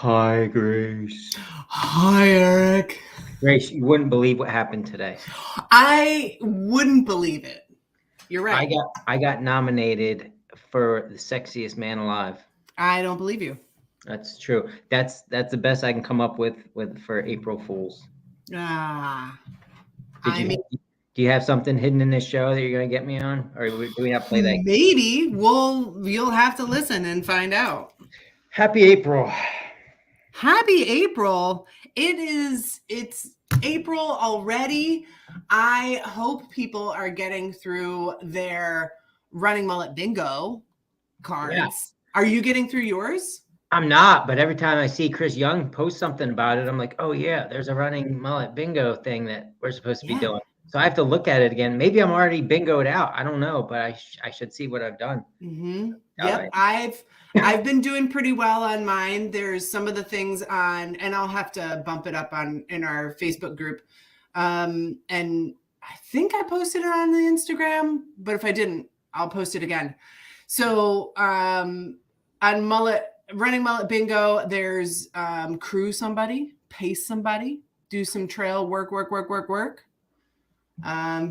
Hi, Grayce. Hi, Eric. Grayce, you wouldn't believe what happened today. I wouldn't believe it. You're right. I got nominated for the sexiest man alive. I don't believe you. That's true. That's the best I can come up with for April Fools. Ah, Do you have something hidden in this show that you're gonna get me on, or do we not play that? Maybe you'll have to listen and find out. Happy April. Happy April. It's April already. I hope people are getting through their running mullet bingo cards. Yeah. Are you getting through yours? I'm not, but every time I see Chris Young post something about it, I'm like, oh yeah, there's a running mullet bingo thing that we're supposed to be doing. So I have to look at it again. Maybe I'm already bingoed out. I don't know, but I should see what I've done. Mm-hmm. Yep, I've been doing pretty well on mine. There's some of the things on, and I'll have to bump it up in our Facebook group. And I think I posted it on the Instagram, but if I didn't, I'll post it again. So on running mullet bingo, there's crew somebody, pace somebody, do some trail work.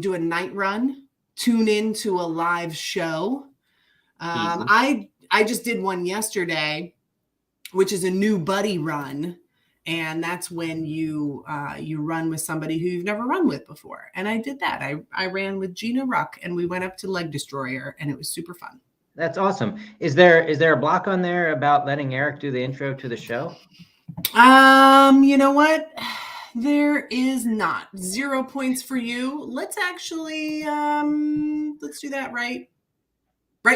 Do a night run, tune into a live show. I just did one yesterday, which is a new buddy run. And that's when you run with somebody who you've never run with before. And I did that. I ran with Gina Ruck and we went up to Leg Destroyer and it was super fun. That's awesome. Is there a block on there about letting Eric do the intro to the show? You know what? There is not. 0 points for you. Let's actually let's do that right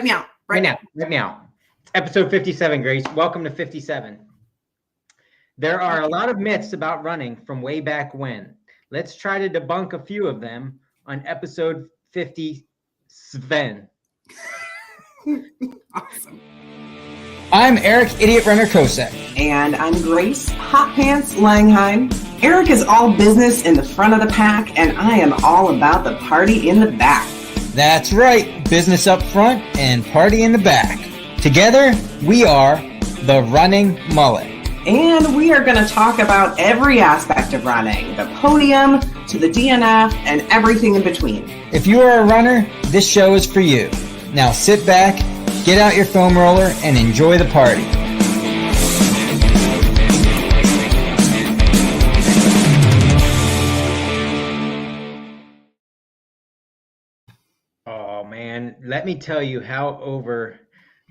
now. Right now. It's episode 57, Grayce. Welcome to 57. There are a lot of myths about running from way back when. Let's try to debunk a few of them on episode 57. Awesome. I'm Eric, Idiot Runner Kosek. And I'm Grayce, Hot Pants Langheim. Eric is all business in the front of the pack, and I am all about the party in the back. That's right, business up front and party in the back. Together, we are the Running Mullet. And we are going to talk about every aspect of running, the podium to the DNF and everything in between. If you are a runner, this show is for you. Now sit back, get out your foam roller, and enjoy the party. Oh man, let me tell you how over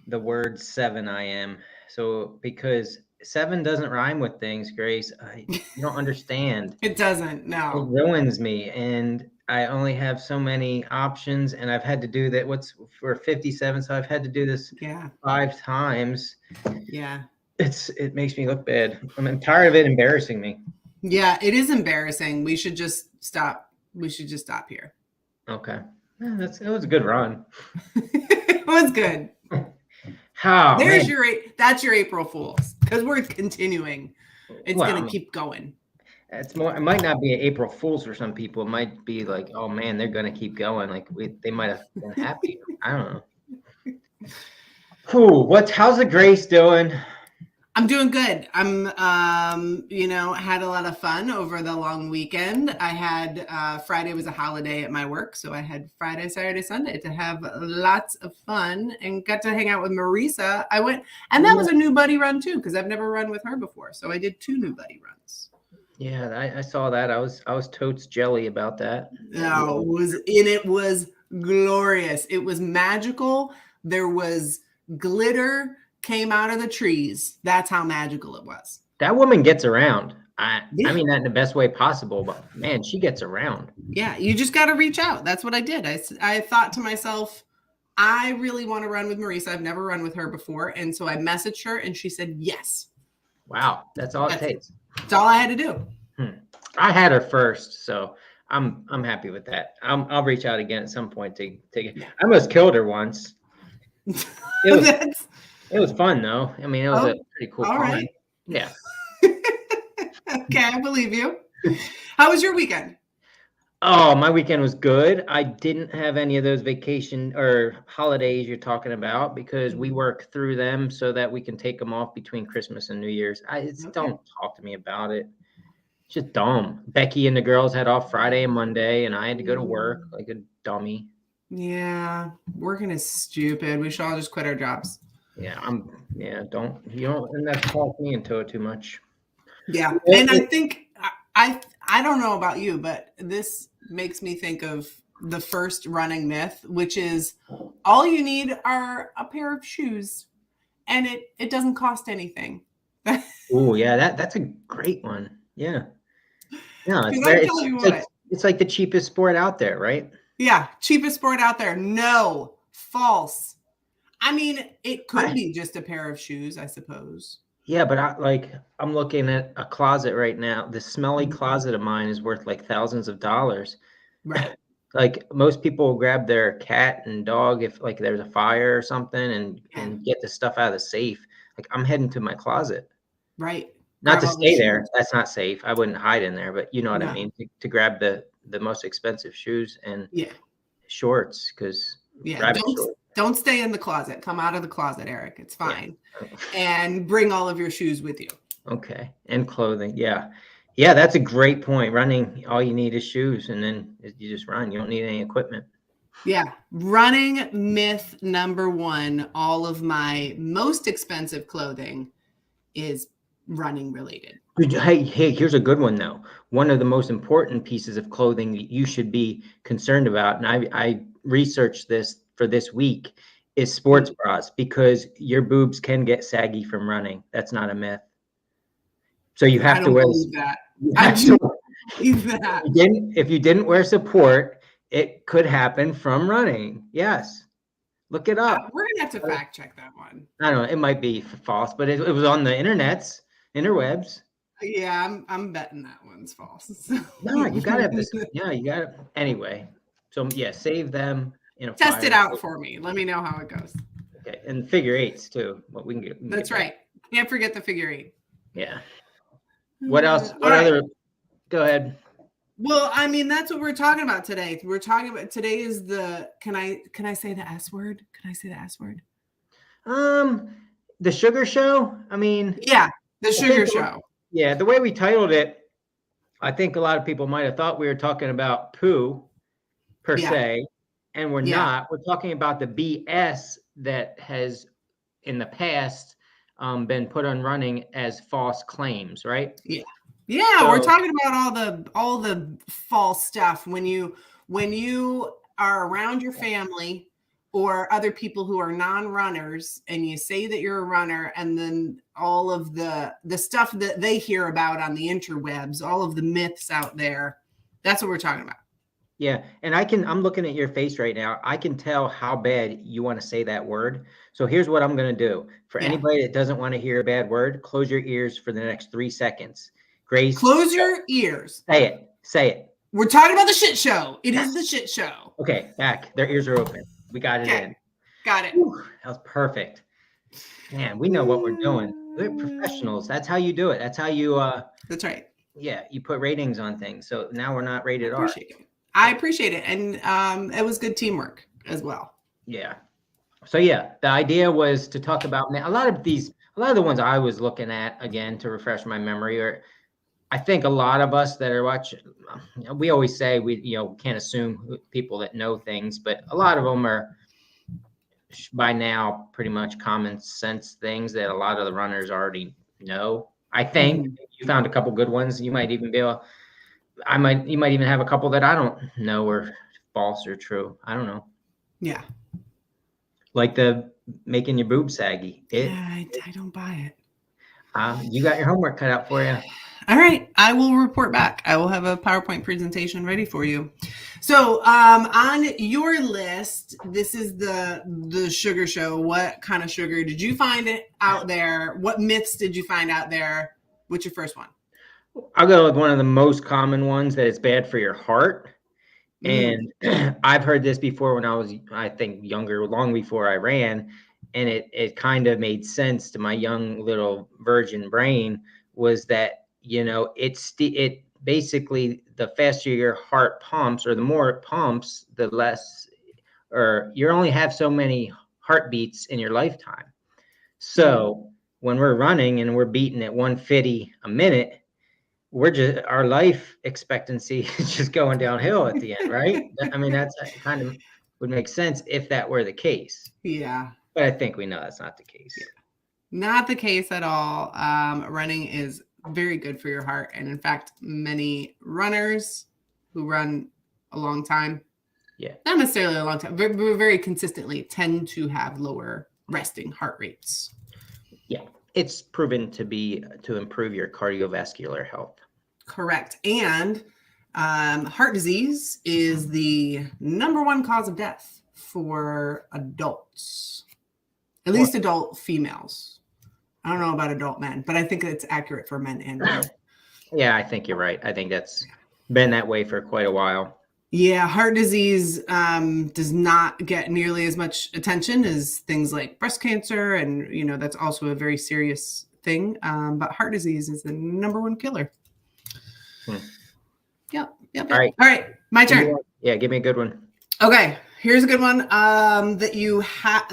the word 7 I am. So because 7 doesn't rhyme with things, Grayce, you don't understand. It doesn't, no. It ruins me, and I only have so many options, and I've had to do that. What's for 57? So I've had to do this 5 times. Yeah. It makes me look bad. I'm tired of it embarrassing me. Yeah, it is embarrassing. We should just stop. We should just stop here. Okay. Yeah, it was a good run. It was good. How? That's your April Fools, because we're continuing. It's gonna keep going. It's more. It might not be an April Fools for some people. It might be like, oh man, they're gonna keep going. Like they might have been happy. I don't know. Cool. How's the Grayce doing? I'm doing good. I'm had a lot of fun over the long weekend. I had Friday was a holiday at my work, so I had Friday, Saturday, Sunday to have lots of fun and got to hang out with Marisa. I went, and that was a new buddy run too, because I've never run with her before. So I did 2 new buddy runs. Yeah, I saw that. I was totes jelly about that. No, it was glorious. It was magical. There was glitter came out of the trees. That's how magical it was. That woman gets around. I mean that in the best way possible, but man, she gets around. Yeah, you just got to reach out. That's what I did. I thought to myself, I really want to run with Marisa. I've never run with her before, and so I messaged her, and she said yes. Wow, that's all it takes. That's all I had to do. I had her first, so I'm happy with that. I'll reach out again at some point to take it. I almost killed her once. It was fun though. I mean, it was a pretty cool all right. Yeah. Okay, I believe you. How was your weekend? Oh, my weekend was good. I didn't have any of those vacation or holidays you're talking about because we work through them so that we can take them off between Christmas and New Year's. Okay. Don't talk to me about it. It's just dumb. Becky and the girls had off Friday and Monday, and I had to go to work like a dummy. Yeah, working is stupid. We should all just quit our jobs. Yeah, don't and that's talk me into it too much. Yeah. And I think I don't know about you, but this makes me think of the first running myth, which is all you need are a pair of shoes and it doesn't cost anything. Oh, yeah, that's a great one. Yeah. No, it's like the cheapest sport out there, right? Yeah, cheapest sport out there. No, false. I mean, it could be just a pair of shoes, I suppose. Yeah, but I'm looking at a closet right now. The smelly closet of mine is worth like thousands of dollars. Right. Like most people will grab their cat and dog if like there's a fire or something and get the stuff out of the safe. Like I'm heading to my closet. Right. Not to stay there. That's not safe. I wouldn't hide in there, but you know what No. I mean? To grab the most expensive shoes and shorts because don't stay in the closet. Come out of the closet, Eric. It's fine. Yeah. And bring all of your shoes with you. Okay. And clothing. Yeah. Yeah, that's a great point. Running, all you need is shoes, and then you just run. You don't need any equipment. Yeah. Running myth number 1, all of my most expensive clothing is running related. Hey, here's a good one, though. One of the most important pieces of clothing that you should be concerned about, and I researched this for this week, is sports bras, because your boobs can get saggy from running. That's not a myth. So you have to wear that. I do believe that. If you didn't wear support, it could happen from running. Yes. Look it up. We're gonna have to fact check that one. I don't know. It might be false, but it was on the interwebs. Yeah, I'm betting that one's false. No, you gotta have this. Yeah, you gotta. Anyway, so yeah, save them. Test it out for me. Let me know how it goes. Okay, and figure eights too. What we can get. That's right. Can't forget the figure 8. Yeah. What else? What other? Go ahead. Well, I mean, that's what we're talking about today. We're talking about today is the. Can I say the S word? Can I say the S word? The sugar show. I mean. Yeah, the sugar show. Yeah, the way we titled it, I think a lot of people might have thought we were talking about poo per se, and we're not. We're talking about the BS that has in the past been put on running as false claims, right? Yeah. Yeah, so, we're talking about all the false stuff when you are around your family or other people who are non-runners and you say that you're a runner, and then all of the stuff that they hear about on the interwebs, all of the myths out there, that's what we're talking about. Yeah, and I'm looking at your face right now. I can tell how bad you want to say that word. So here's what I'm going to do. For anybody that doesn't want to hear a bad word, close your ears for the next 3 seconds. Grayce, close your ears. Say it. We're talking about the shit show. It is the shit show. Okay, back. Their ears are open. We got it in. Got it. Whew, that was perfect. Man, we know what we're doing. We're professionals. That's how you do it. That's how you That's right. Yeah, you put ratings on things. So now we're not rated R. I appreciate it. And it was good teamwork as well. Yeah. So yeah, the idea was to talk about a lot of the ones I was looking at, again, to refresh my memory, or I think a lot of us that are watching, we always say we can't assume people that know things, but a lot of them are by now pretty much common sense things that a lot of the runners already know. I think you found a couple good ones. You might even be able, you might even have a couple that I don't know are false or true. I don't know. Yeah. Like the making your boobs saggy. I don't buy it. You got your homework cut out for you. All right. I will report back. I will have a PowerPoint presentation ready for you. So on your list, this is the sugar show. What kind of sugar did you find it out there? What myths did you find out there? What's your first one? I'll go with one of the most common ones, that it's bad for your heart. And I've heard this before when I was, I think, younger, long before I ran. And it kind of made sense to my young little virgin brain, was that, the basically the faster your heart pumps, or the more it pumps, the less, or you only have so many heartbeats in your lifetime. So when we're running and we're beating at 150 a minute, our life expectancy is just going downhill at the end, right? I mean, that's kind of would make sense if that were the case. Yeah. But I think we know that's not the case. Not the case at all. Running is very good for your heart. And in fact, many runners who run a long time, not necessarily a long time, but very consistently tend to have lower resting heart rates. Yeah. It's proven to improve your cardiovascular health. Correct. And heart disease is the #1 cause of death for adults, at least adult females. I don't know about adult men, but I think it's accurate for men and women. Yeah, I think you're right. I think that's been that way for quite a while. Yeah, heart disease does not get nearly as much attention as things like breast cancer. And, you know, that's also a very serious thing. But heart disease is the #1 killer. Yep. All right. My turn. Yeah, give me a good one. Okay, here's a good one that you have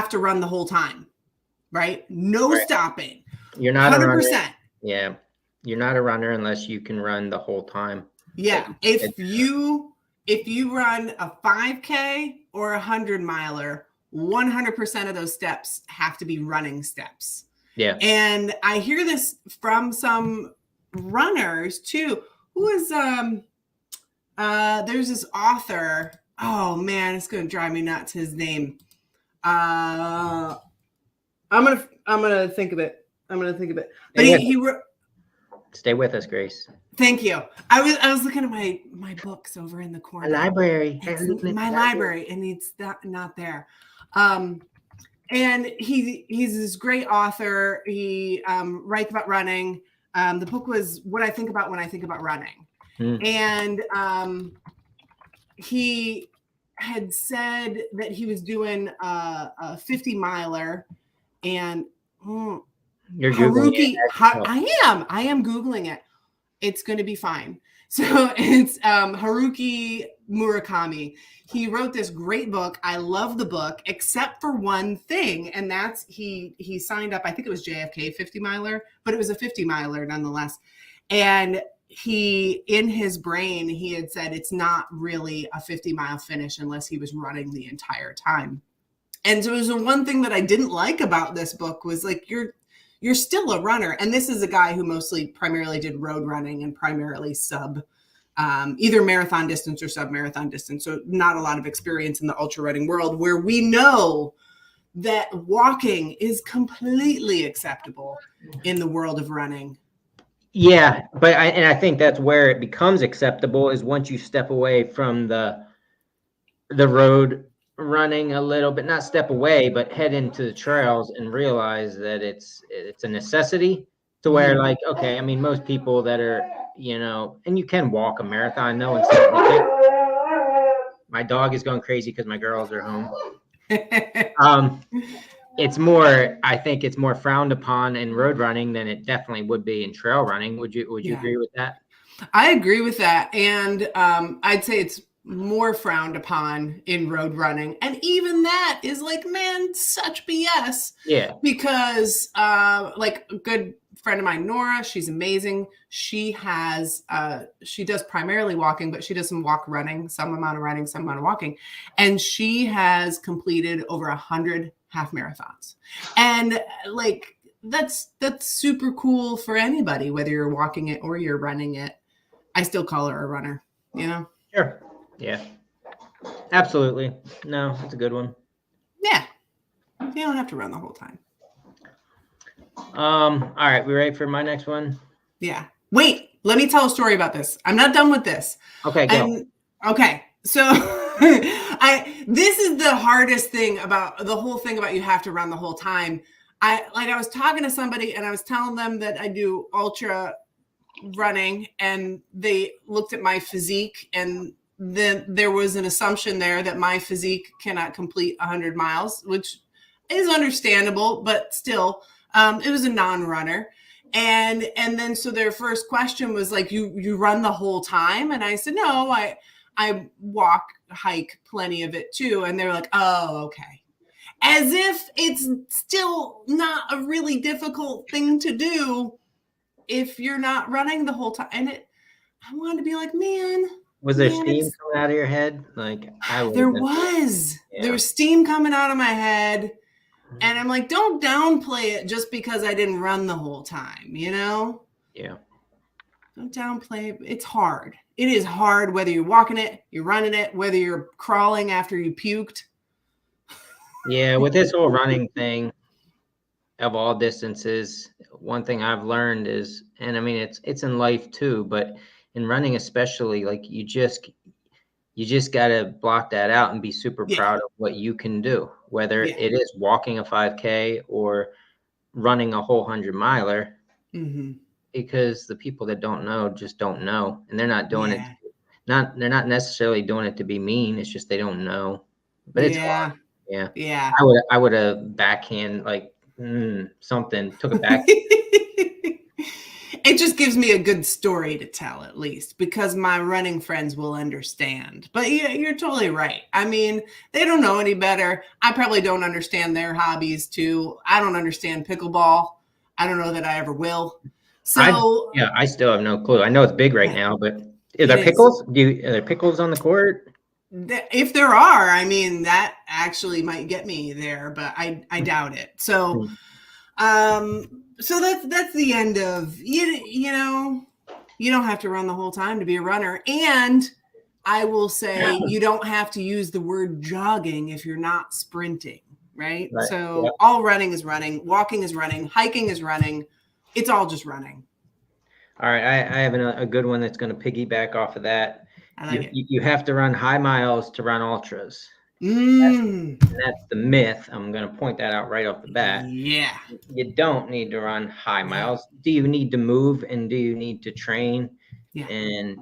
to run the whole time, right? No stopping. You're not 100%. a runner. Yeah, you're not a runner unless you can run the whole time. Yeah, if you run a 5K or a 100-miler, 100% of those steps have to be running steps. Yeah, and I hear this from some runners too. Who is there's this author. Oh man, it's gonna drive me nuts. His name. I'm gonna think of it. But he wrote. Stay with us, Grayce. Thank you. I was looking at my books over in the corner. Library. My library, and it's not there. And he's this great author. He writes about running. The book was What I Think About When I Think About Running. And he had said that he was doing a 50-miler, and you're Googling it. I am Googling it. It's going to be fine. So it's Haruki Murakami. He wrote this great book. I love the book, except for one thing, and that's he signed up. I think it was JFK 50-miler, but it was a 50-miler nonetheless. And he, in his brain, he had said it's not really a 50-mile finish unless he was running the entire time. And so it was the one thing that I didn't like about this book was like, you're still a runner. And this is a guy who primarily did road running and primarily either marathon distance or sub-marathon distance. So not a lot of experience in the ultra running world, where we know that walking is completely acceptable in the world of running. Yeah, but I think that's where it becomes acceptable, is once you step away from the road running a little bit, not step away, but head into the trails and realize that it's a necessity, to where like, okay, I mean, most people that are, you know, and you can walk a marathon. No one's saying you can't. My dog is going crazy because my girls are home. I think it's more frowned upon in road running than it definitely would be in trail running. Would you agree with that? I agree with that. And I'd say it's more frowned upon in road running. And even that is like, man, such BS. Yeah. Because like a good friend of mine, Nora, she's amazing. She does primarily walking, but she does some running, some amount of running, some amount of walking. And she has completed over 100 half marathons. And like, that's super cool for anybody, whether you're walking it or you're running it. I still call her a runner, you know? Sure. Yeah, absolutely. No, that's a good one. Yeah. You don't have to run the whole time. All right. We ready for my next one? Yeah. Wait, let me tell a story about this. I'm not done with this. Okay, go. Okay. So this is the hardest thing about the whole thing about you have to run the whole time. I was talking to somebody and I was telling them that I do ultra running, and they looked at my physique, and then there was an assumption there that my physique cannot complete 100 miles, which is understandable, but still, it was a non-runner. And then so their first question was like, you run the whole time? And I said, no, I walk, hike plenty of it too. And they're like, oh, okay. As if it's still not a really difficult thing to do if you're not running the whole time. And I wanted to be like, man. Was there steam coming out of your head? Like there was steam coming out of my head. And I'm like, don't downplay it just because I didn't run the whole time, you know? Yeah. Don't downplay it. It's hard. It is hard whether you're walking it, you're running it, whether you're crawling after you puked. Yeah, with this whole running thing of all distances, one thing I've learned is, and I mean, it's in life too, but in running especially, like you just got to block that out and be super proud of what you can do, whether it is walking a 5K or running a whole 100-miler, because the people that don't know just don't know, and they're not doing it. They're not necessarily doing it to be mean. It's just they don't know. But it's hard. Yeah. I would have backhand like something, took it back. It just gives me a good story to tell, at least, because my running friends will understand. But yeah, you're totally right. I mean, they don't know any better. I probably don't understand their hobbies too. I don't understand pickleball. I don't know that I ever will. So I still have no clue. I know it's big right now, but are there pickles? Are there pickles on the court? If there are, I mean, that actually might get me there, but I doubt it. So, so that's the end of, you know, you don't have to run the whole time to be a runner. And I will say you don't have to use the word jogging if you're not sprinting, right? So all running is running, walking is running, hiking is running. It's all just running. All right. I have a good one that's going to piggyback off of that. You have to run high miles to run ultras. That's the myth. I'm going to point that out right off the bat. Yeah. You don't need to run high miles. Do you need to move and do you need to train and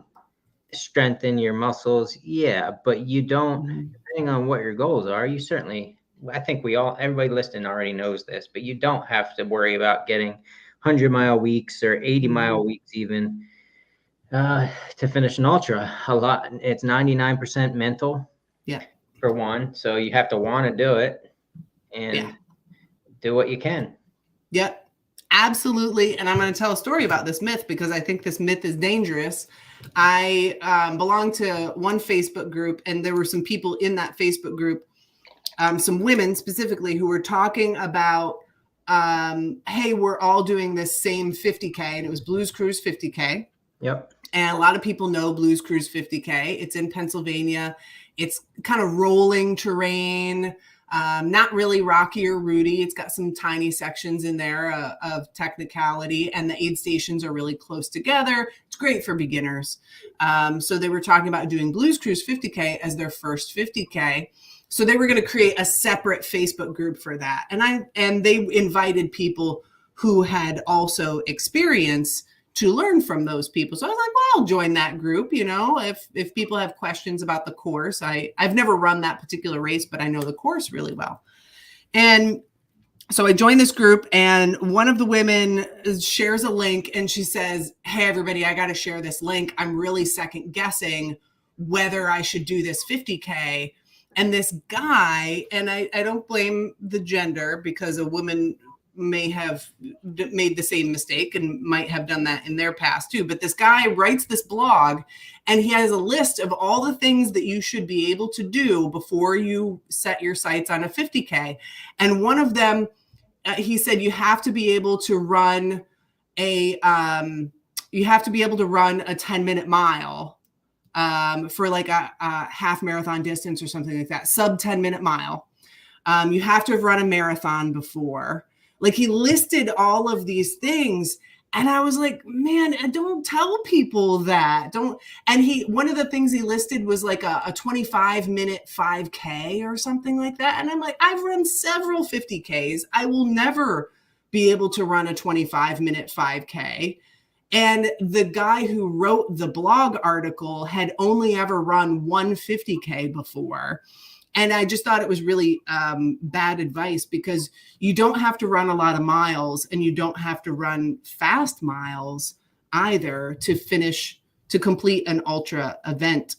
strengthen your muscles? Yeah, but you don't, depending on what your goals are, you certainly, I think everybody listening already knows this, but you don't have to worry about getting 100-mile weeks or 80-mile weeks even to finish an ultra. A lot. It's 99% mental. Yeah. For one, so you have to want to do it and do what you can. Yep, absolutely. And I'm going to tell a story about this myth because I think this myth is dangerous. I belong to one Facebook group, and there were some people in that Facebook group, some women specifically, who were talking about, hey, we're all doing this same 50K, and it was Blues Cruise 50K. Yep. And a lot of people know Blues Cruise 50K. It's in Pennsylvania. It's kind of rolling terrain, not really rocky or rooty. It's got some tiny sections in there of technicality, and the aid stations are really close together. It's great for beginners. So they were talking about doing Blues Cruise 50K as their first 50K. So they were going to create a separate Facebook group for that. And they invited people who had also experienced to learn from those people. So I was like, well, I'll join that group. You know, if people have questions about the course, I've never run that particular race, but I know the course really well. And so I joined this group, and one of the women shares a link, and she says, hey, everybody, I got to share this link. I'm really second guessing whether I should do this 50K. And this guy, and I don't blame the gender, because a woman may have made the same mistake and might have done that in their past too. But this guy writes this blog, and he has a list of all the things that you should be able to do before you set your sights on a 50K. And one of them, he said, you have to be able to run a 10-minute mile for like a half marathon distance or something like that, sub 10-minute mile. You have to have run a marathon before. Like, he listed all of these things, and I was like, man, don't tell people that. One of the things he listed was like a 25-minute 5K or something like that. And I'm like, I've run several 50Ks. I will never be able to run a 25-minute 5K. And the guy who wrote the blog article had only ever run one 50K before. And I just thought it was really bad advice, because you don't have to run a lot of miles and you don't have to run fast miles either to complete an ultra event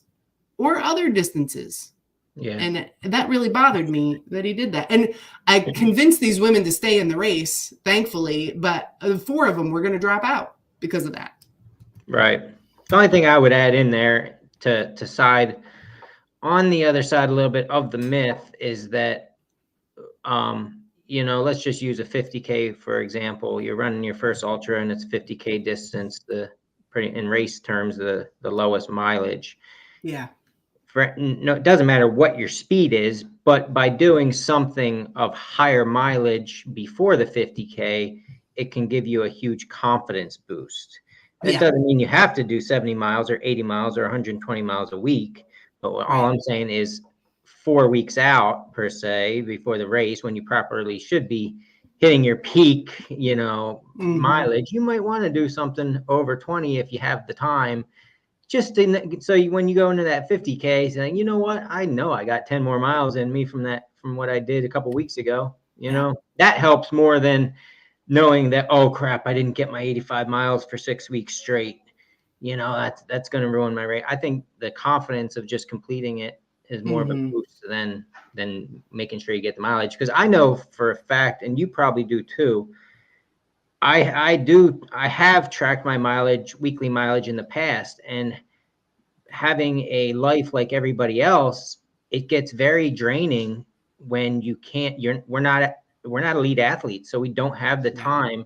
or other distances. Yeah. And that really bothered me that he did that. And I convinced these women to stay in the race, thankfully, but 4 of them were going to drop out because of that. Right. The only thing I would add in there to side on the other side a little bit of the myth is that, let's just use a 50K, for example. You're running your first ultra and it's 50K distance, in race terms, the lowest mileage. Yeah. It doesn't matter what your speed is, but by doing something of higher mileage before the 50K, it can give you a huge confidence boost. It doesn't mean you have to do 70 miles or 80 miles or 120 miles a week. But all I'm saying is 4 weeks out, per se, before the race, when you properly should be hitting your peak, mileage, you might want to do something over 20 if you have the time. When you go into that 50K, saying, you know what, I know I got 10 more miles in me from what I did a couple weeks ago. That helps more than knowing that, oh crap, I didn't get my 85 miles for 6 weeks straight. That's going to ruin my race. I think the confidence of just completing it is more of a boost than making sure you get the mileage. Because I know for a fact, and you probably do too, I have tracked my weekly mileage in the past, and having a life like everybody else, it gets very draining when you can't. We're not elite athletes, so we don't have the time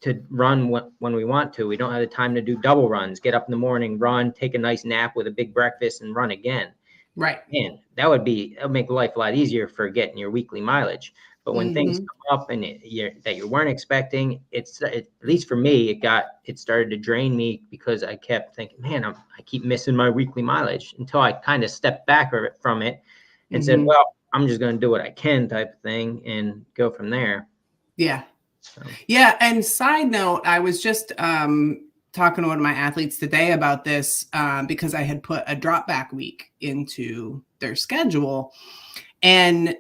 to run when we want to. We don't have the time to do double runs, get up in the morning, run, take a nice nap with a big breakfast, and run again. Right. And that would make life a lot easier for getting your weekly mileage. But when things come up and that you weren't expecting, at least for me, it started to drain me, because I kept thinking, man, I keep missing my weekly mileage, until I kind of stepped back from it and said, well, I'm just going to do what I can, type of thing, and go from there. Yeah. So. Yeah. And side note, I was just talking to one of my athletes today about this, because I had put a drop back week into their schedule. And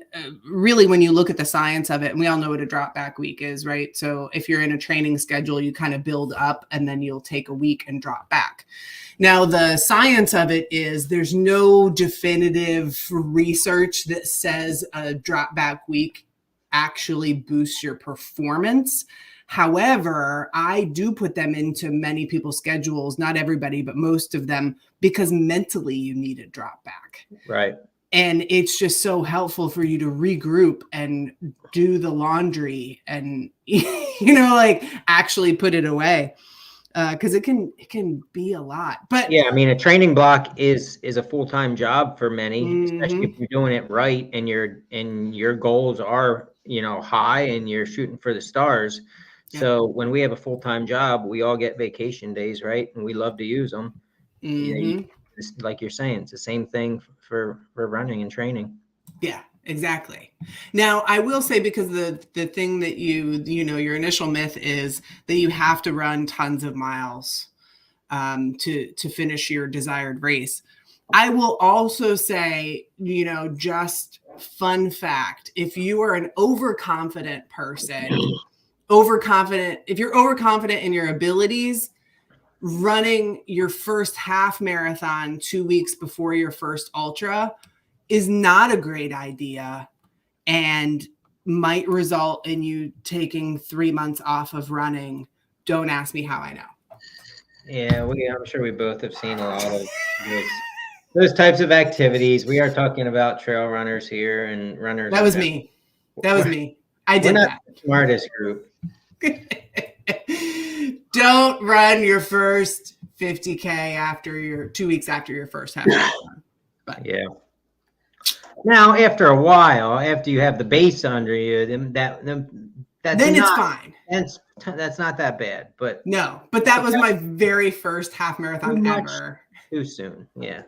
really, when you look at the science of it, and we all know what a drop back week is, right? So if you're in a training schedule, you kind of build up and then you'll take a week and drop back. Now, the science of it is there's no definitive research that says a drop back week actually boosts your performance. However, I do put them into many people's schedules, not everybody, but most of them, because mentally you need a drop back. Right. And it's just so helpful for you to regroup and do the laundry and, actually put it away. Because it can be a lot. But yeah, I mean, a training block is a full-time job for many, especially if you're doing it right and your goals are, high and you're shooting for the stars. Yeah. So when we have a full-time job, we all get vacation days, right? And we love to use them. Like you're saying, it's the same thing for running and training. Yeah, exactly. Now, I will say, because the thing that your initial myth is that you have to run tons of miles to finish your desired race. I will also say, just fun fact, if you are an overconfident person, if you're overconfident in your abilities, running your first half marathon 2 weeks before your first ultra is not a great idea and might result in you taking 3 months off of running. Don't ask me how I know. Yeah, I'm sure we both have seen a lot of those types of activities. We are talking about trail runners here and runners. That was me. I did that. The smartest group. Don't run your first 50K 2 weeks after your first half marathon. But yeah. Now, after a while, after you have the base under you, it's fine. That's not that bad. But no, but that was my very first half marathon ever. Too soon. Yeah.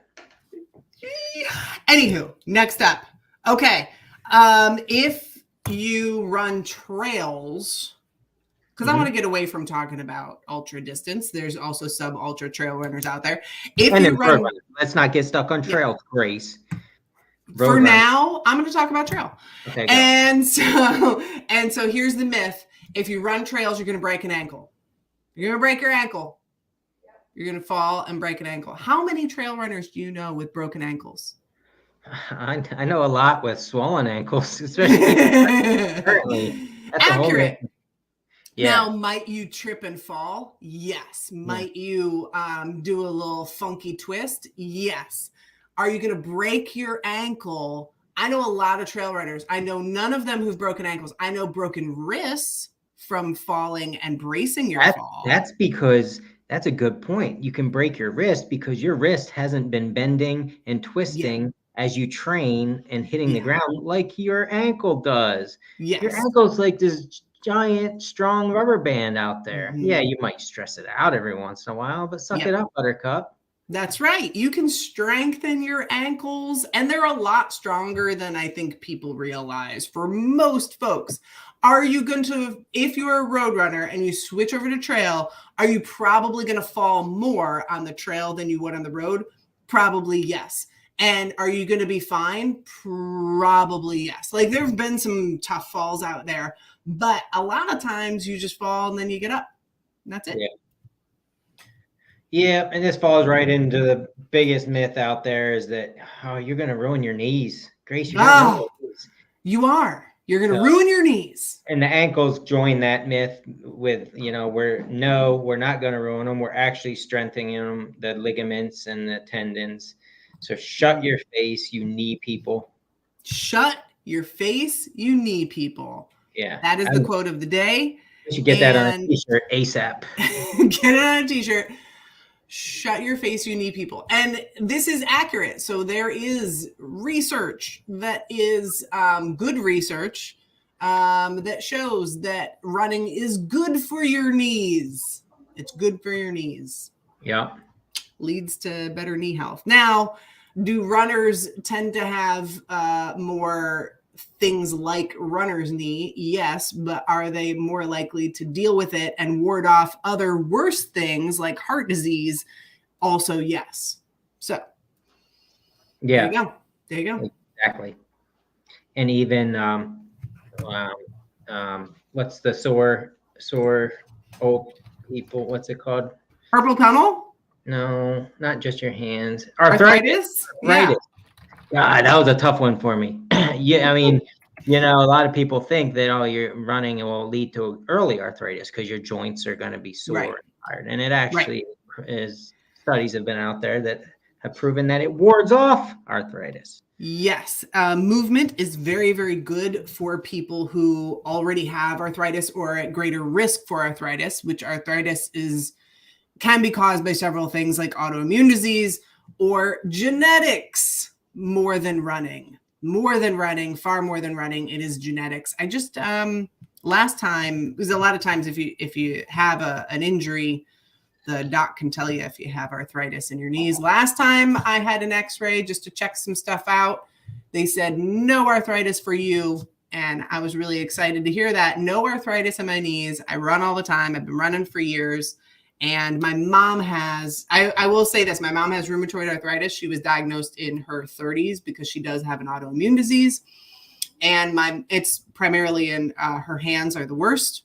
Anywho, next up. Okay. If you run trails, because I want to get away from talking about ultra distance. There's also sub ultra trail runners out there. Let's not get stuck on trails, Grayce. For now, I'm going to talk about trail. Okay. And so here's the myth. If you run trails, you're going to break an ankle. You're going to break your ankle. You're going to fall and break an ankle. How many trail runners do you know with broken ankles? I know a lot with swollen ankles, especially currently. That's Accurate. Yeah. Now, might you trip and fall? Yes. Might you do a little funky twist? Yes. Are you going to break your ankle? I know a lot of trail runners. I know none of them who've broken ankles. I know broken wrists from falling and bracing your fall. That's because that's a good point. You can break your wrist because your wrist hasn't been bending and twisting as you train and hitting the ground like your ankle does. Yes. Your ankle's like this giant, strong rubber band out there. Mm-hmm. Yeah, you might stress it out every once in a while, but suck it up, Buttercup. That's right. You can strengthen your ankles, and they're a lot stronger than I think people realize. For most folks, are you going to, if you're a road runner and you switch over to trail, are you probably going to fall more on the trail than you would on the road? Probably yes. And are you going to be fine? Probably yes. Like there have been some tough falls out there, but a lot of times you just fall and then you get up. And that's it. Yeah, and this falls right into the biggest myth out there is that, you're going to ruin your knees. Grayce, you're going to ruin your knees. You are. You're going to ruin your knees. And the ankles join that myth with, we're not going to ruin them. We're actually strengthening them, the ligaments and the tendons. So shut your face, you knee people. Shut your face, you knee people. Yeah. That is the quote of the day. You should get that on a t-shirt ASAP. Get it on a t-shirt. Shut your face, you knee people. And this is accurate. So there is research that is good research that shows that running is good for your knees. It's good for your knees. Yeah. Leads to better knee health. Now, do runners tend to have more things like runner's knee? Yes, but are they more likely to deal with it and ward off other worse things like heart disease? Also, yes. So, yeah, there you go. Exactly. And even what's the sore old people? What's it called? Carpal tunnel? No, not just your hands. Arthritis? Yeah. God, that was a tough one for me. Yeah, I mean, a lot of people think that your running will lead to early arthritis because your joints are going to be sore and tired, and it actually is. Studies have been out there that have proven that it wards off arthritis. Yes, movement is very, very good for people who already have arthritis or at greater risk for arthritis, which arthritis can be caused by several things like autoimmune disease or genetics. Far more than running, it is genetics. I just, last time, because a lot of times if you have an injury, the doc can tell you if you have arthritis in your knees. Last time I had an x-ray just to check some stuff out, they said no arthritis for you. And I was really excited to hear that. No arthritis in my knees. I run all the time. I've been running for years. And my mom has, I will say this, my mom has rheumatoid arthritis. She was diagnosed in her 30s because she does have an autoimmune disease. And it's primarily in her hands are the worst.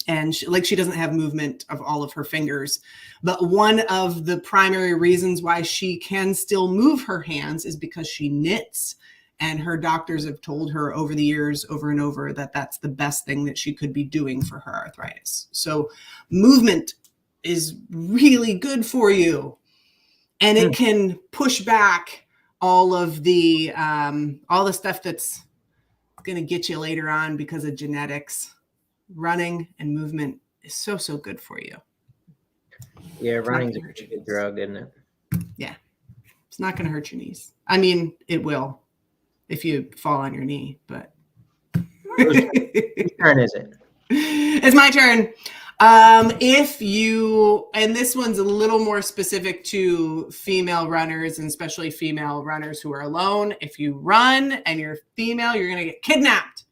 And she doesn't have movement of all of her fingers. But one of the primary reasons why she can still move her hands is because she knits. And her doctors have told her over the years, over and over, that that's the best thing that she could be doing for her arthritis. So movement is really good for you, and it can push back all the stuff that's going to get you later on because of genetics. Running and movement is so good for you. Yeah, running's a pretty good drug, isn't it? Yeah, it's not going to hurt your knees. I mean, it will if you fall on your knee, but whose turn is it? It's my turn. And this one's a little more specific to female runners, and especially female runners who are alone. If you run and you're female, you're going to get kidnapped.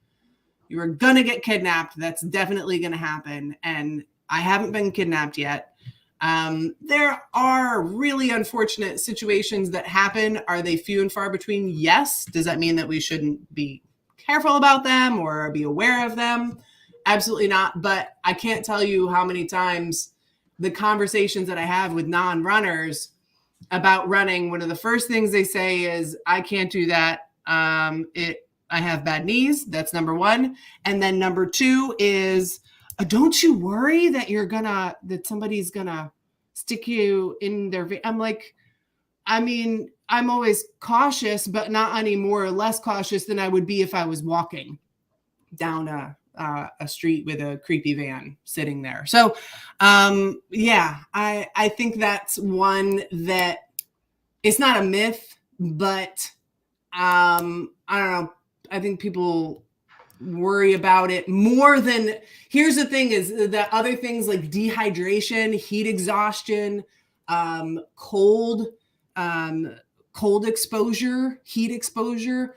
You are going to get kidnapped. That's definitely going to happen. And I haven't been kidnapped yet. There are really unfortunate situations that happen. Are they few and far between? Yes. Does that mean that we shouldn't be careful about them or be aware of them? Absolutely not. But I can't tell you how many times the conversations that I have with non-runners about running, one of the first things they say is, I can't do that. I have bad knees. That's number one. And then number two is, don't you worry that that somebody's gonna stick you in their I'm like, I mean, I'm always cautious, but not any more or less cautious than I would be if I was walking down a street with a creepy van sitting there. So, I think that's one that it's not a myth, but I don't know. I think people worry about it more than, here's the thing is that other things like dehydration, heat exhaustion, cold exposure, heat exposure,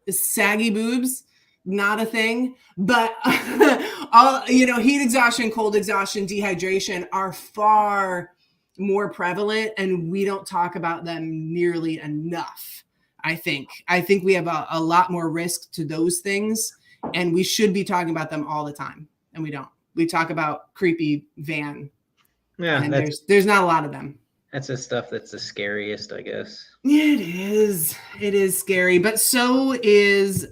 saggy boobs, not a thing, but heat exhaustion, cold exhaustion, dehydration are far more prevalent, and we don't talk about them nearly enough. I think we have a lot more risk to those things, and we should be talking about them all the time, and we don't. We talk about creepy van. Yeah, and there's not a lot of them. That's the stuff that's the scariest, I guess. It is. It is scary, but so is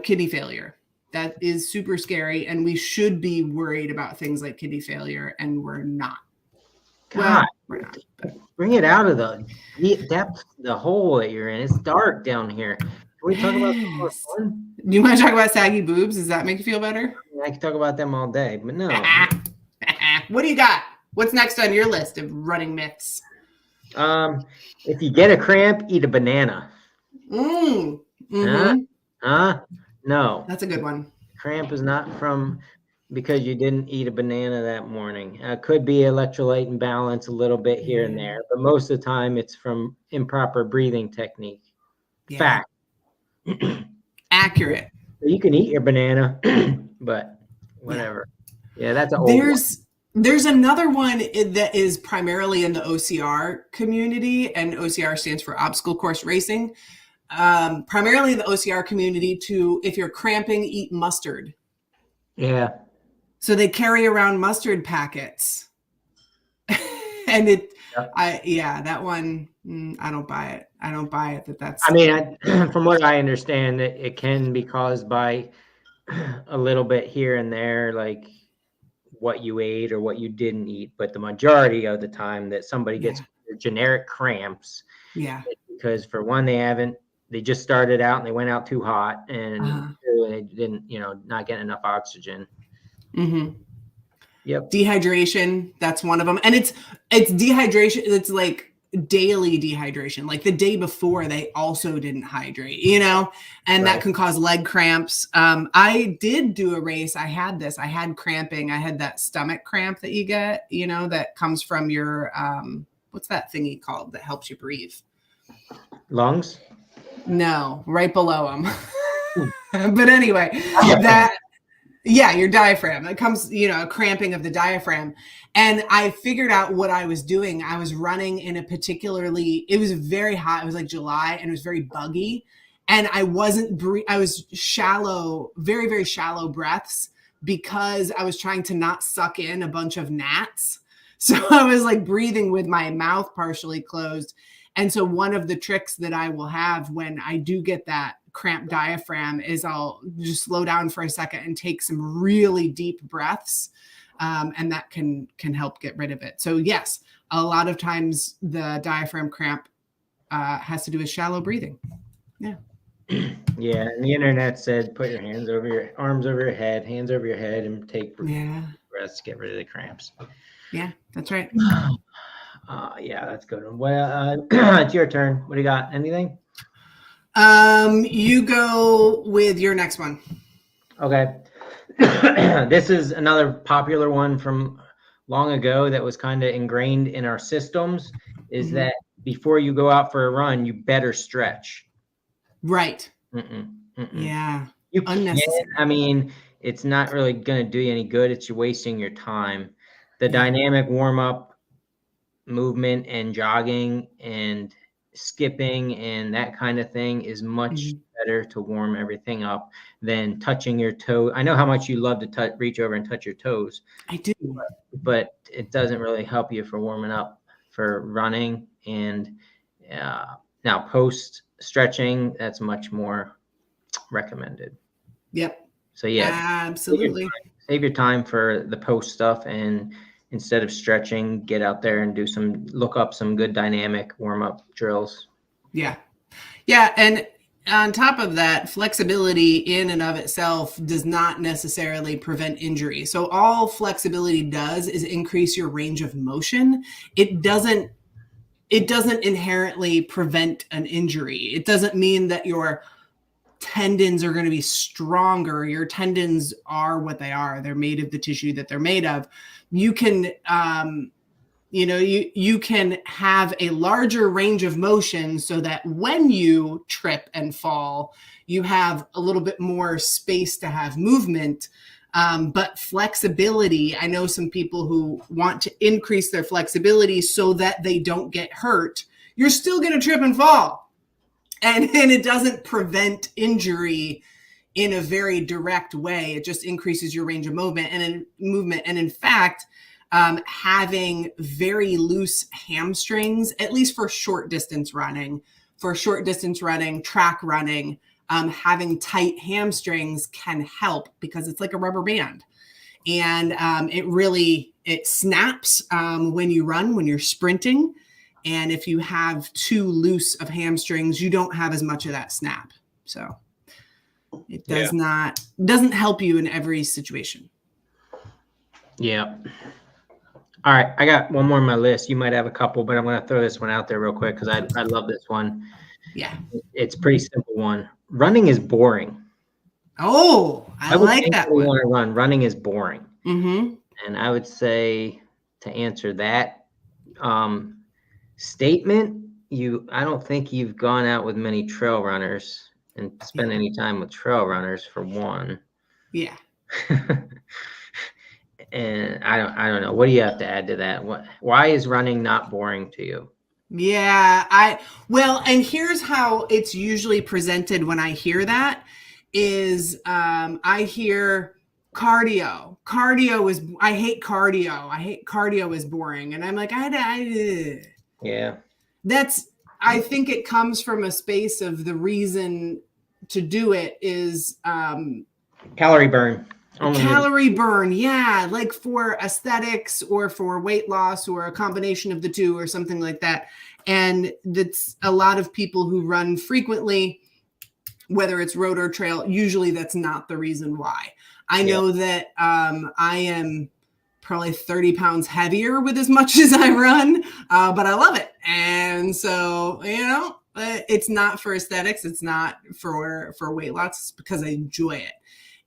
kidney failure. That is super scary, and we should be worried about things like kidney failure, and we're not. God, we're not. Bring it out of the depth, the hole that you're in. It's dark down here. Can we talk about some more fun? Do you want to talk about saggy boobs? Does that make you feel better? I can talk about them all day, but no. What do you got? What's next on your list of running myths? If you get a cramp, eat a banana. Mm-hmm. No. That's a good one. Cramp is not from because you didn't eat a banana that morning. Could be electrolyte imbalance a little bit here and there, but most of the time it's from improper breathing technique. Yeah. Fact. Accurate. You can eat your banana, but whatever. Yeah, that's an old one. There's another one that is primarily in the OCR community, and OCR stands for obstacle course racing. Primarily in the OCR community, if you're cramping, eat mustard. Yeah. So they carry around mustard packets. And that one, I don't buy it. I don't buy it that's. I mean, from what I understand, it can be caused by a little bit here and there, like what you ate or what you didn't eat. But the majority of the time that somebody gets generic cramps, because for one, they just started out and they went out too hot, and they didn't, not getting enough oxygen. Mm-hmm. Yep. Dehydration, that's one of them. And it's dehydration. It's like daily dehydration. Like the day before they also didn't hydrate, and that can cause leg cramps. I did do a race. I had cramping. I had that stomach cramp that you get, that comes from your, what's that thingy called that helps you breathe? Lungs? No, right below them. But anyway, your diaphragm. It comes, a cramping of the diaphragm. And I figured out what I was doing. I was running in it was very hot. It was like July, and it was very buggy. And I was shallow, very, very shallow breaths, because I was trying to not suck in a bunch of gnats. So I was like breathing with my mouth partially closed. And so one of the tricks that I will have when I do get that cramped diaphragm is I'll just slow down for a second and take some really deep breaths. And that can help get rid of it. So yes, a lot of times the diaphragm cramp has to do with shallow breathing. Yeah. Yeah. And the internet said, put your arms over your head, hands over your head, and take breaths to get rid of the cramps. Yeah, that's right. That's good. Well, it's your turn. What do you got? Anything? You go with your next one. Okay. This is another popular one from long ago that was kind of ingrained in our systems, is that before you go out for a run, you better stretch. Right. Yeah. You can't, it's not really going to do you any good. It's wasting your time. The dynamic warm-up movement and jogging and skipping and that kind of thing is much better to warm everything up than touching your toe. I know how much you love to reach over and touch your toes. I do. But it doesn't really help you for warming up for running. And now post stretching, that's much more recommended. Yep. So yeah, absolutely. Save your time for the post stuff, and instead of stretching, get out there and look up some good dynamic warm-up drills. Yeah. And on top of that, flexibility in and of itself does not necessarily prevent injury. So all flexibility does is increase your range of motion. It doesn't inherently prevent an injury. It doesn't mean that your tendons are going to be stronger. Your tendons are what they are. They're made of the tissue that they're made of. You can, you can have a larger range of motion so that when you trip and fall, you have a little bit more space to have movement. But flexibility, I know some people who want to increase their flexibility so that they don't get hurt. You're still going to trip and fall. And it doesn't prevent injury in a very direct way. It just increases your range of movement. And in fact, having very loose hamstrings, at least for short distance running, track running, having tight hamstrings can help because it's like a rubber band. And it snaps when you run, when you're sprinting. And if you have too loose of hamstrings, you don't have as much of that snap. So it doesn't help you in every situation. Yeah. All right. I got one more on my list. You might have a couple, but I'm going to throw this one out there real quick because I love this one. Yeah. It's a pretty simple one. Running is boring. Oh, I like that one. Want to run. Running is boring. Mm-hmm. And I would say to answer that statement, I don't think you've gone out with many trail runners and spent any time with trail runners, for one. Yeah. And I don't know. What do you have to add to that? Why is running not boring to you? Yeah, and here's how it's usually presented when I hear that is I hear cardio. I hate cardio. Cardio is boring. And I'm like, yeah. I think it comes from a space of the reason to do it is calorie burn. Calorie burn, yeah, like for aesthetics or for weight loss or a combination of the two or something like that. And that's a lot of people who run frequently, whether it's road or trail, usually that's not the reason why. I know that I am probably 30 pounds heavier with as much as I run, but I love it. And so, it's not for aesthetics. It's not for weight loss. It's because I enjoy it.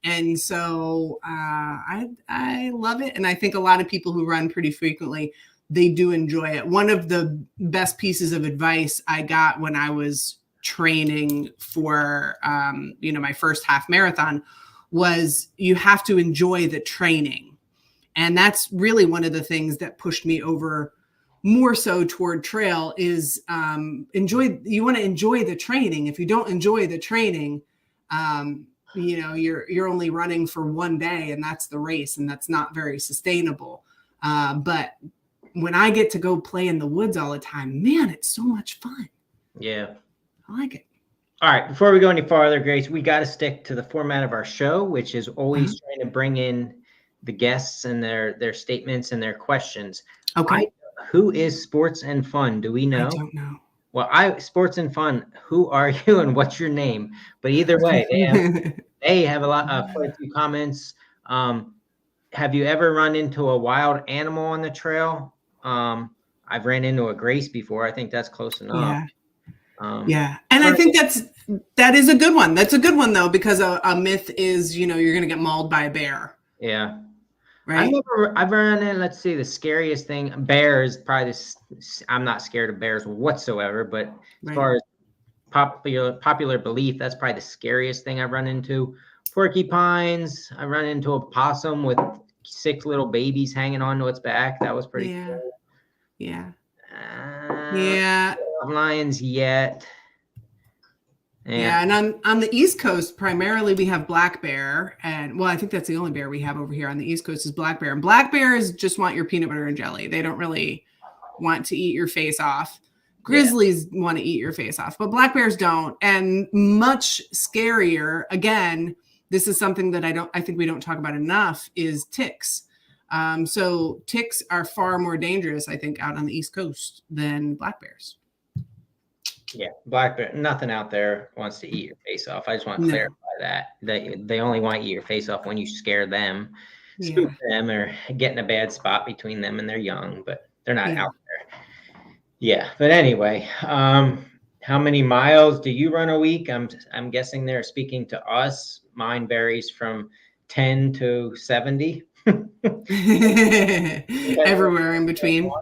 And so I love it. And I think a lot of people who run pretty frequently, they do enjoy it. One of the best pieces of advice I got when I was training for, my first half marathon was you have to enjoy the training. And that's really one of the things that pushed me over more so toward trail is you want to enjoy the training. If you don't enjoy the training, you're only running for one day and that's the race, and that's not very sustainable. But when I get to go play in the woods all the time, man, it's so much fun. Yeah. I like it. All right. Before we go any farther, Grayce, we got to stick to the format of our show, which is always trying to bring in the guests and their statements and their questions. Okay. Who is Sports and Fun? Do we know? I don't know. Well, Sports and Fun, who are you and what's your name? But either way, they have a lot quite a few comments. Have you ever run into a wild animal on the trail? I've ran into a Grayce before. I think that's close enough. Yeah. And I think that is a good one. That's a good one though, because a myth is, you're going to get mauled by a bear. Yeah. Right. I've run in, let's see, the scariest thing. Bears, probably I'm not scared of bears whatsoever, but as far as popular belief, that's probably the scariest thing I've run into porcupines. I run into a possum with 6 little babies hanging onto its back. That was pretty cool. Yeah. Yeah. Lions yet. Yeah, and on the East Coast, primarily we have black bear, and well, I think that's the only bear we have over here on the East Coast is black bear. And black bears just want your peanut butter and jelly. They don't really want to eat your face off. Grizzlies want to eat your face off, but black bears don't. And much scarier, again, this is something that I think we don't talk about enough, is ticks. So ticks are far more dangerous, I think, out on the East Coast than black bears. Yeah, black bear, nothing out there wants to eat your face off. I just want to clarify that. They only want to eat your face off when you scare them, spook them, or get in a bad spot between them and their young, but they're not out there. Yeah, but anyway, how many miles do you run a week? I'm guessing they're speaking to us. Mine varies from 10 to 70. Everywhere in between.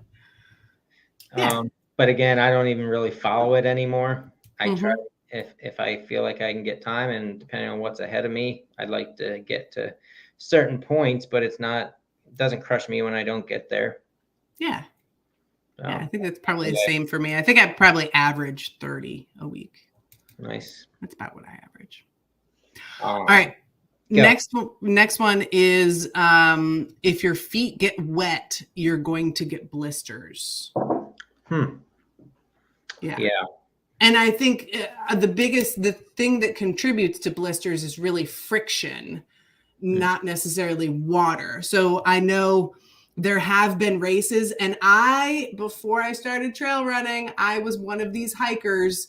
But again, I don't even really follow it anymore. I try if I feel like I can get time, and depending on what's ahead of me, I'd like to get to certain points, but it doesn't crush me when I don't get there. Yeah. Yeah, I think that's probably the same for me. I think I probably average 30 a week. Nice. That's about what I average. All right. Go. Next one is if your feet get wet, you're going to get blisters. Yeah. And I think the thing that contributes to blisters is really friction, not necessarily water. So I know there have been races, and before I started trail running, I was one of these hikers.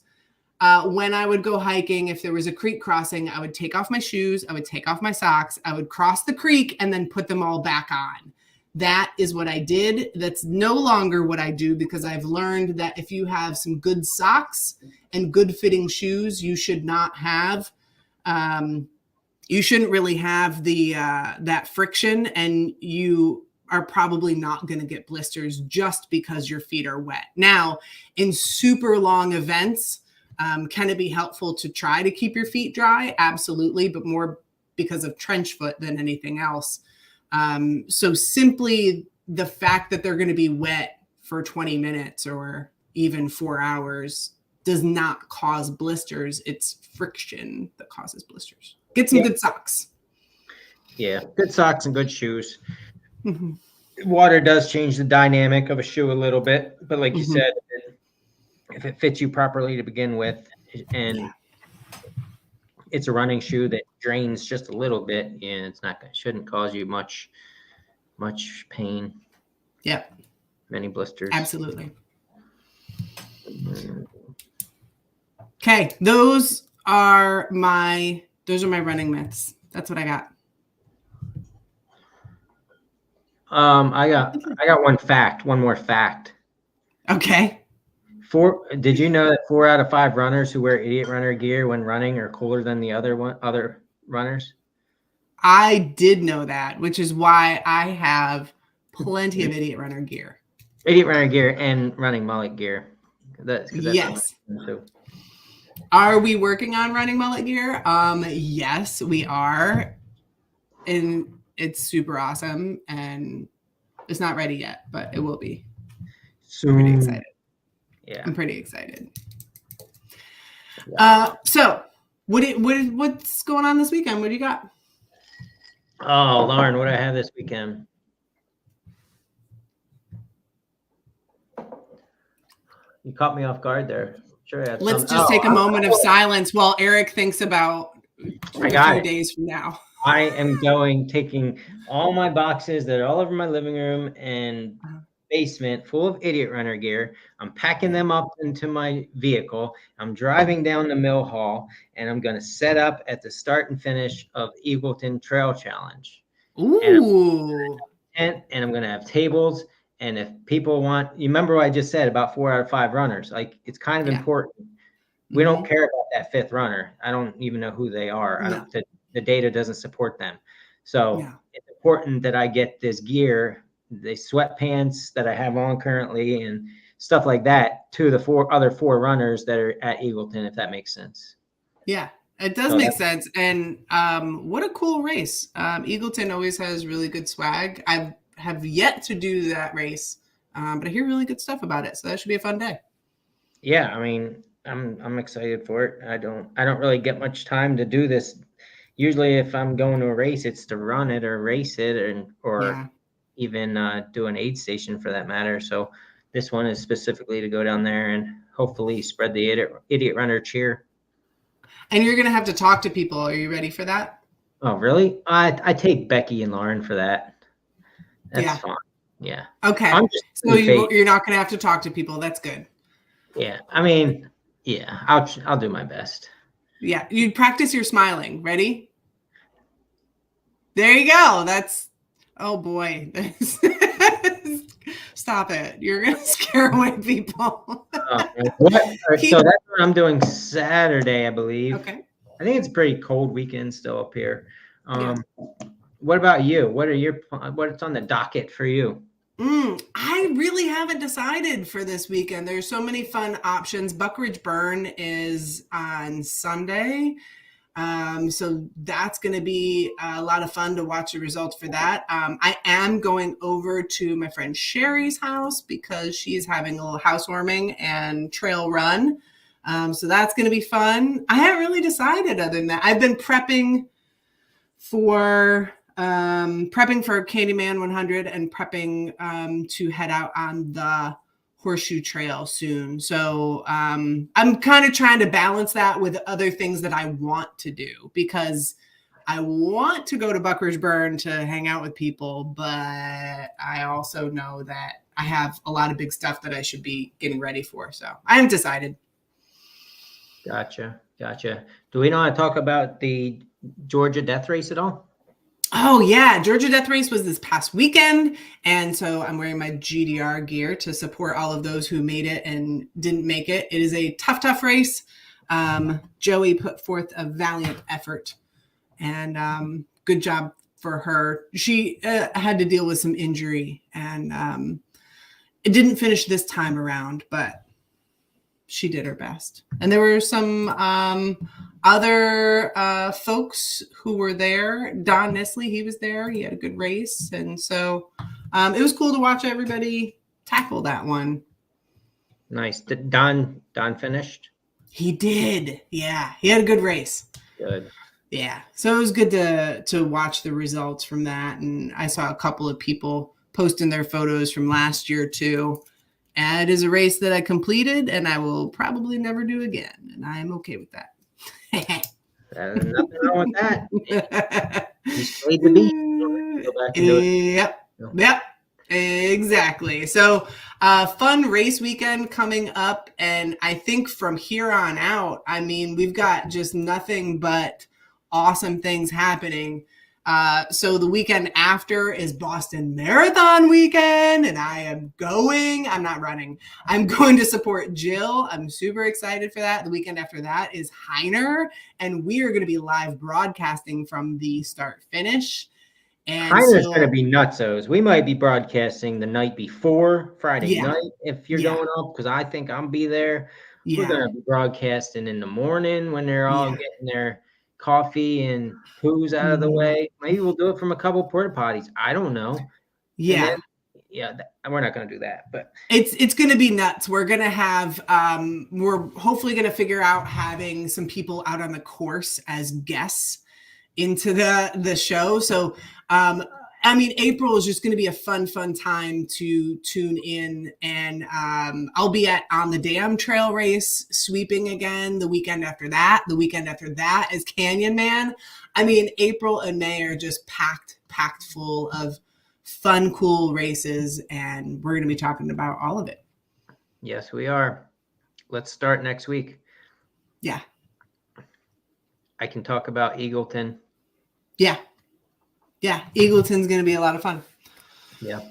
When I would go hiking, if there was a creek crossing, I would take off my shoes, I would take off my socks, I would cross the creek and then put them all back on. That is what I did. That's no longer what I do, because I've learned that if you have some good socks and good fitting shoes, you should not have, you shouldn't really have that friction, and you are probably not going to get blisters just because your feet are wet. Now, in super long events, can it be helpful to try to keep your feet dry? Absolutely, but more because of trench foot than anything else. So simply the fact that they're going to be wet for 20 minutes or even 4 hours does not cause blisters. It's friction that causes blisters. Get some good socks. Yeah, good socks and good shoes. Water does change the dynamic of a shoe a little bit, but like you said, if it fits you properly to begin with, and it's a running shoe that drains just a little bit, and shouldn't cause you much pain. Yep. Many blisters. Absolutely. Okay, those are my running myths. That's what I got. I got one more fact. Okay. Did you know that 4 out of 5 runners who wear idiot runner gear when running are cooler than the other runners? I did know that, which is why I have plenty of idiot runner gear. Idiot runner gear and running mullet gear. Yes. Are we working on running mullet gear? Yes, we are. And it's super awesome, and it's not ready yet, but it will be. Soon. I'm pretty excited. Yeah. I'm pretty excited. So what's going on this weekend? What do you got? Oh, Lauren, what do I have this weekend? You caught me off guard there. Sure. Let's just take a moment of silence while Eric thinks about a few days from now. I am taking all my boxes that are all over my living room and basement full of idiot runner gear. I'm packing them up into my vehicle. I'm driving down the mill hall, and I'm going to set up at the start and finish of Eagleton Trail Challenge. Ooh. And I'm going to have tables. And if people want, you remember what I just said about 4 out of 5 runners, like it's kind of important. We don't care about that 5th runner. I don't even know who they are. The data doesn't support them. So it's important that I get this gear, the sweatpants that I have on currently and stuff like that, to the other 4 runners that are at Eagleton, if that makes sense. Yeah, It does make sense. And what a cool race. Eagleton always has really good swag. I have yet to do that race, but I hear really good stuff about it. So that should be a fun day. Yeah, I mean, I'm excited for it. I don't really get much time to do this. Usually if I'm going to a race, it's to run it or race it or even do an aid station for that matter. So this one is specifically to go down there and hopefully spread the idiot runner cheer. And you're going to have to talk to people. Are you ready for that? Oh, really? I take Becky and Lauren for that. That's fine. Yeah. Okay. So you're not going to have to talk to people. That's good. Yeah. I mean, yeah, I'll do my best. Yeah. You practice your smiling. Ready? There you go. Oh boy. Stop it. You're going to scare away people. So that's what I'm doing Saturday, I believe. Okay. I think it's a pretty cold weekend still up here. What about you? What's on the docket for you? I really haven't decided for this weekend. There's so many fun options. Buckridge Burn is on Sunday. So that's going to be a lot of fun to watch the results for that. I am going over to my friend Sherry's house because she's having a little housewarming and trail run. So that's going to be fun. I haven't really decided other than that. I've been prepping for Candyman 100 and prepping to head out on the Horseshoe Trail soon. So I'm kind of trying to balance that with other things that I want to do because I want to go to Buckridge Burn to hang out with people, but I also know that I have a lot of big stuff that I should be getting ready for. So I haven't decided. Gotcha. Do we know how to talk about the Georgia Death Race at all? Oh yeah, Georgia Death Race was this past weekend, and so I'm wearing my GDR gear to support all of those who made it and didn't make it. It is a tough race. Joey put forth a valiant effort, and good job for her. She had to deal with some injury, and it didn't finish this time around, but she did her best. And there were some other folks who were there. Don Nisley, he was there. He had a good race. And so it was cool to watch everybody tackle that one. Nice. Did Don finished? He did. Yeah. He had a good race. Good. Yeah. So it was good to watch the results from that. And I saw a couple of people posting their photos from last year too. And it is a race that I completed and I will probably never do again. And I'm okay with that. There's nothing wrong with that. You played the beat. Go back and do it. Yep. Exactly. So fun race weekend coming up. And I think from here on out, I mean, we've got just nothing but awesome things happening. So the weekend after is Boston Marathon weekend, and I'm not running. I'm going to support Jill. I'm super excited for that. The weekend after that is Heiner, and we are going to be live broadcasting from the start finish. And Heiner's going to be nutsos. We might be broadcasting the night before Friday night if you're going up, because I think I'll be there. We're going to be broadcasting in the morning when they're all getting their coffee and poos out of the way. Maybe we'll do it from a couple porta potties. I don't know. Yeah. We're not going to do that, but it's going to be nuts. We're going to have, we're hopefully going to figure out having some people out on the course as guests into the show. So, I mean, April is just going to be a fun time to tune in, and I'll be on the Dam Trail race sweeping again the weekend after that. The weekend after that is Canyon Man. I mean, April and May are just packed full of fun, cool races, and we're going to be talking about all of it. Yes, we are. Let's start next week. Yeah. I can talk about Eagleton. Yeah, Eagleton's going to be a lot of fun. Yeah.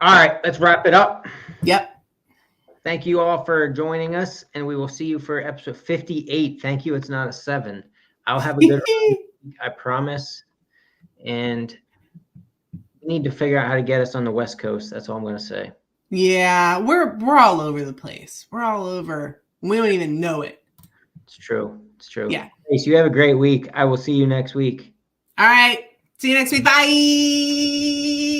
All right, let's wrap it up. Yep. Thank you all for joining us, and we will see you for episode 58. Thank you. It's not a 7. I'll have a good week, I promise. And we need to figure out how to get us on the West Coast. That's all I'm going to say. Yeah, we're all over the place. We're all over. We don't even know it. It's true. It's true. Yeah. Grace, you have a great week. I will see you next week. All right. See you next week. Bye.